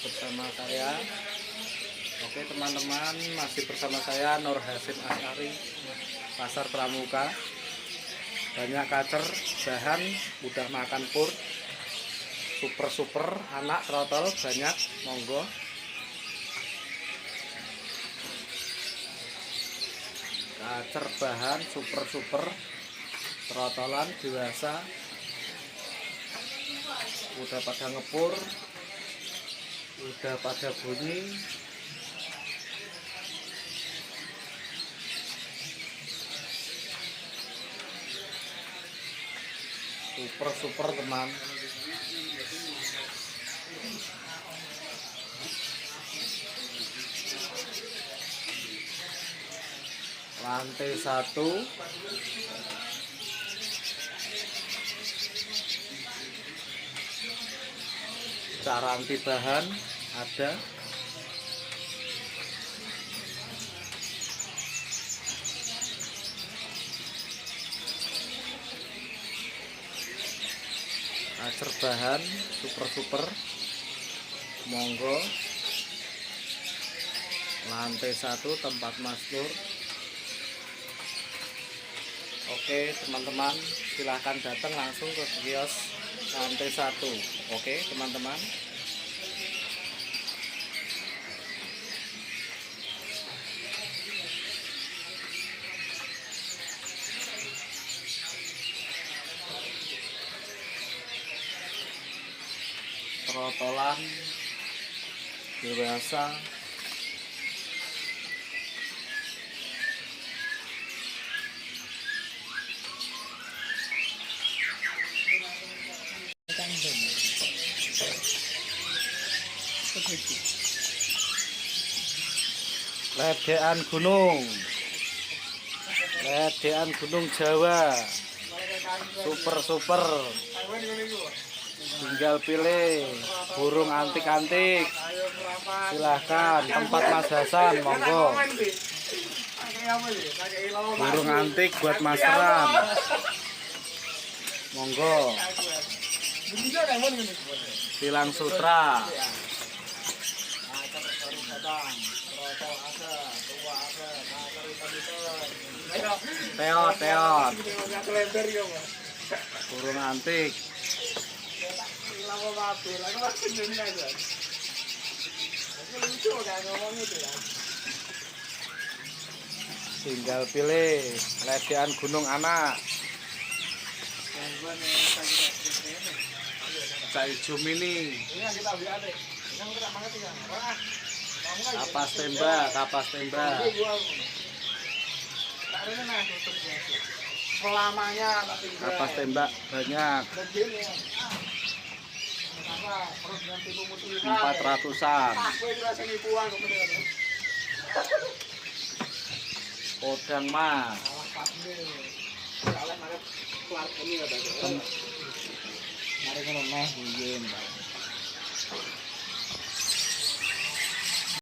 bersama saya. Oke teman-teman, masih bersama saya Nur Hasim Asyari, Pasar Pramuka. Banyak kacer, bahan, mudah makan pur, super anak trotol banyak, monggo. Kacer bahan super trotolan dewasa, udah pada ngepur, udah pada bunyi. Super teman. Lantai 1. Cara anti bahan ada. Acer bahan super monggo. Lantai 1 tempat Mas Nur. Oke teman-teman, silahkan datang langsung ke kios lantai 1. Oke teman-teman, trotolan dewasa, ledekan gunung Jawa, super. Tinggal pilih burung antik-antik, silahkan. Tempat Mas Hasan, monggo. Burung antik buat masteran, monggo. Tilang sutra, teot, burung antik. Tinggal pilih ledekan gunung anak, cak hijau mini, kapas tembak, kapas tembak banyak, 400-an. Podang mas, mari